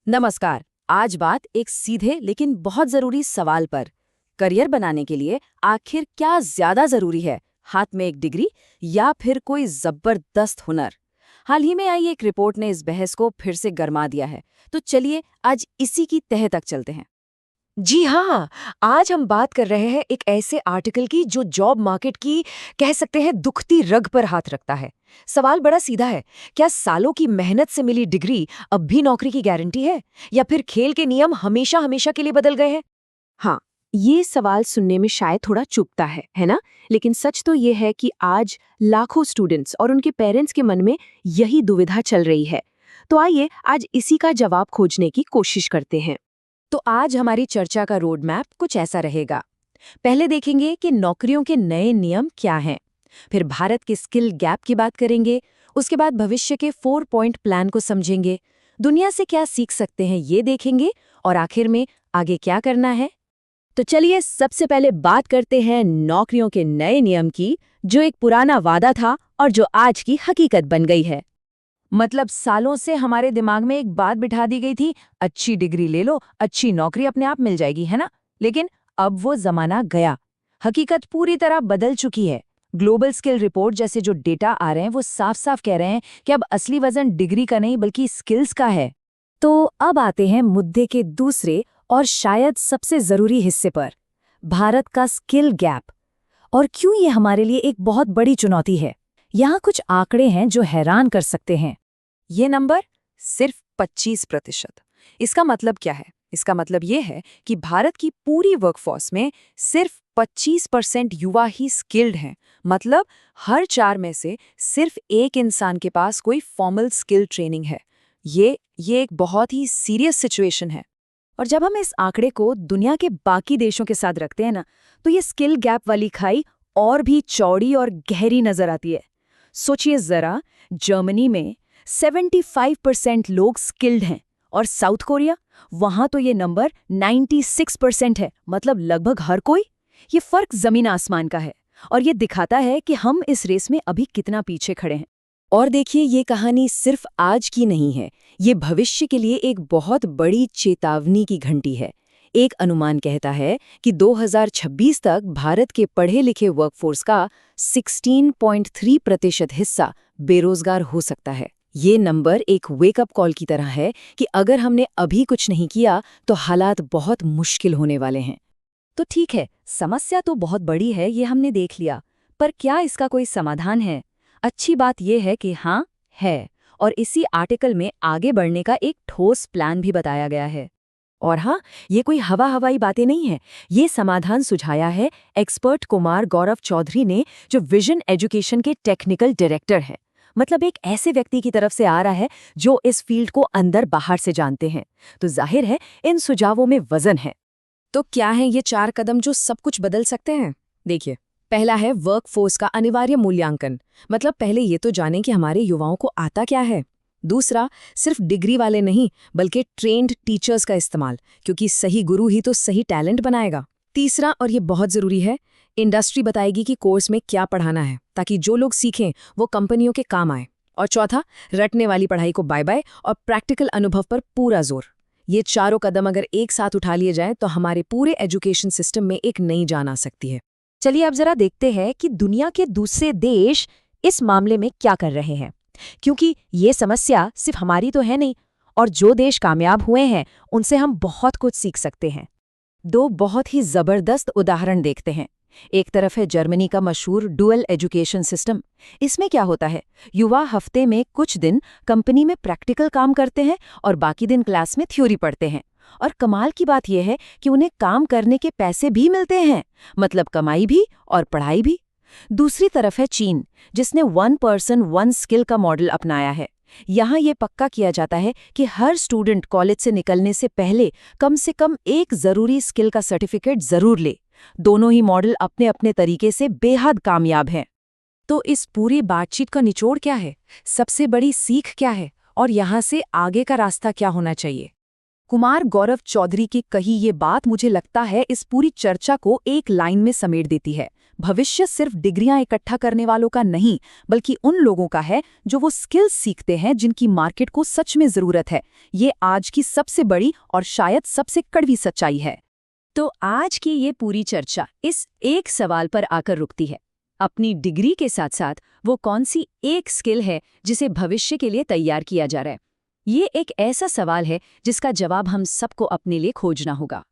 नमस्कार। आज बात एक सीधे लेकिन बहुत जरूरी सवाल पर। करियर बनाने के लिए आखिर क्या ज्यादा जरूरी है, हाथ में एक डिग्री या फिर कोई जबरदस्त हुनर? हाल ही में आई एक रिपोर्ट ने इस बहस को फिर से गरमा दिया है। तो चलिए आज इसी की तह तक चलते हैं। जी हाँ, आज हम बात कर रहे हैं एक ऐसे आर्टिकल की जो जॉब मार्केट की कह सकते हैं दुखती रग पर हाथ रखता है। सवाल बड़ा सीधा है, क्या सालों की मेहनत से मिली डिग्री अब भी नौकरी की गारंटी है या फिर खेल के नियम हमेशा हमेशा के लिए बदल गए हैं? हाँ, ये सवाल सुनने में शायद थोड़ा चुभता है ना? लेकिन सच तो ये है कि आज लाखों स्टूडेंट्स और उनके पेरेंट्स के मन में यही दुविधा चल रही है। तो आइए आज इसी का जवाब खोजने की कोशिश करते हैं। तो आज हमारी चर्चा का रोड मैप कुछ ऐसा रहेगा। पहले देखेंगे कि नौकरियों के नए नियम क्या हैं। फिर भारत के स्किल गैप की बात करेंगे। उसके बाद भविष्य के 4 पॉइंट प्लान को समझेंगे। दुनिया से क्या सीख सकते हैं ये देखेंगे। और आखिर में आगे क्या करना है। तो चलिए सबसे पहले बात करते हैं नौकरियों के नए नियम की, जो एक पुराना वादा था और जो आज की हकीकत बन गई है। मतलब सालों से हमारे दिमाग में एक बात बिठा दी गई थी, अच्छी डिग्री ले लो, अच्छी नौकरी अपने आप मिल जाएगी, है ना? लेकिन अब वो जमाना गया। हकीकत पूरी तरह बदल चुकी है। ग्लोबल स्किल रिपोर्ट जैसे जो डेटा आ रहे हैं वो साफ साफ कह रहे हैं कि अब असली वजन डिग्री का नहीं बल्कि स्किल्स का है। तो अब आते हैं मुद्दे के दूसरे और शायद सबसे जरूरी हिस्से पर, भारत का स्किल गैप। और क्यों ये हमारे लिए एक बहुत बड़ी चुनौती है। यहाँ कुछ आंकड़े हैं जो हैरान कर सकते हैं। ये नंबर सिर्फ 25%। इसका मतलब क्या है? इसका मतलब ये है कि भारत की पूरी वर्कफोर्स में सिर्फ 25% युवा ही स्किल्ड हैं। मतलब हर 4 में से सिर्फ एक इंसान के पास कोई फॉर्मल स्किल ट्रेनिंग है। ये एक बहुत ही सीरियस सिचुएशन है। और जब हम इस आंकड़े को दुनिया के बाकी देशों के साथ रखते हैं ना, तो ये स्किल गैप वाली खाई और भी चौड़ी और गहरी नजर आती है। सोचिए जरा, जर्मनी में 75% लोग स्किल्ड हैं और साउथ कोरिया, वहां तो ये नंबर 96% है। मतलब लगभग हर कोई। ये फर्क जमीन आसमान का है और ये दिखाता है कि हम इस रेस में अभी कितना पीछे खड़े हैं। और देखिए, ये कहानी सिर्फ आज की नहीं है। ये भविष्य के लिए एक बहुत बड़ी चेतावनी की घंटी है। एक अनुमान कहता है कि 2026 तक भारत के पढ़े लिखे वर्कफोर्स का 16.3% हिस्सा बेरोजगार हो सकता है। ये नंबर एक वेकअप कॉल की तरह है कि अगर हमने अभी कुछ नहीं किया तो हालात बहुत मुश्किल होने वाले हैं। तो ठीक है, समस्या तो बहुत बड़ी है, ये हमने देख लिया। पर क्या इसका कोई समाधान है? अच्छी बात यह है कि हाँ, है। और इसी आर्टिकल में आगे बढ़ने का एक ठोस प्लान भी बताया गया है। और हाँ, ये कोई हवाई बातें नहीं है। ये समाधान सुझाया है एक्सपर्ट कुमार गौरव चौधरी ने, जो विजन एजुकेशन के टेक्निकल डायरेक्टर है। मतलब एक ऐसे व्यक्ति की तरफ से आ रहा है जो इस फील्ड को अंदर बाहर से जानते हैं। तो जाहिर है इन सुझावों में वजन है। तो क्या है ये 4 कदम जो सब कुछ बदल सकते हैं? देखिए, पहला है वर्कफोर्स का अनिवार्य मूल्यांकन। मतलब पहले ये तो जानें कि हमारे युवाओं को आता क्या है। दूसरा, सिर्फ डिग्री वाले नहीं बल्कि ट्रेन्ड टीचर्स का इस्तेमाल, क्योंकि सही गुरु ही तो सही टैलेंट बनाएगा। तीसरा, और ये बहुत जरूरी है, इंडस्ट्री बताएगी कि कोर्स में क्या पढ़ाना है ताकि जो लोग सीखें वो कंपनियों के काम आए। और चौथा, रटने वाली पढ़ाई को बाय बाय और प्रैक्टिकल अनुभव पर पूरा जोर। ये चारों कदम अगर एक साथ उठा लिए जाएं तो हमारे पूरे एजुकेशन सिस्टम में एक नई जान आ सकती है। चलिए अब जरा देखते हैं कि दुनिया के दूसरे देश इस मामले में क्या कर रहे हैं, क्योंकि ये समस्या सिर्फ हमारी तो है नहीं, और जो देश कामयाब हुए हैं उनसे हम बहुत कुछ सीख सकते हैं। 2 बहुत ही जबरदस्त उदाहरण देखते हैं। एक तरफ है जर्मनी का मशहूर डुअल एजुकेशन सिस्टम। इसमें क्या होता है, युवा हफ्ते में कुछ दिन कंपनी में प्रैक्टिकल काम करते हैं और बाकी दिन क्लास में थ्योरी पढ़ते हैं। और कमाल की बात यह है कि उन्हें काम करने के पैसे भी मिलते हैं। मतलब कमाई भी और पढ़ाई भी। दूसरी तरफ है चीन, जिसने 1 पर्सन 1 स्किल का मॉडल अपनाया है। यहाँ ये पक्का किया जाता है कि हर स्टूडेंट कॉलेज से निकलने से पहले कम से कम एक जरूरी स्किल का सर्टिफिकेट जरूर ले। दोनों ही मॉडल अपने अपने तरीके से बेहद कामयाब हैं। तो इस पूरी बातचीत का निचोड़ क्या है? सबसे बड़ी सीख क्या है? और यहाँ से आगे का रास्ता क्या होना चाहिए? कुमार गौरव चौधरी की कही ये बात मुझे लगता है इस पूरी चर्चा को एक लाइन में समेट देती है। भविष्य सिर्फ डिग्रियां इकट्ठा करने वालों का नहीं, बल्कि उन लोगों का है जो वो स्किल्स सीखते हैं जिनकी मार्केट को सच में जरूरत है। ये आज की सबसे बड़ी और शायद सबसे कड़वी सच्चाई है। तो आज की ये पूरी चर्चा इस एक सवाल पर आकर रुकती है, अपनी डिग्री के साथ साथ वो कौन सी एक स्किल है जिसे भविष्य के लिए तैयार किया जा रहा है। ये एक ऐसा सवाल है जिसका जवाब हम सबको अपने लिए खोजना होगा।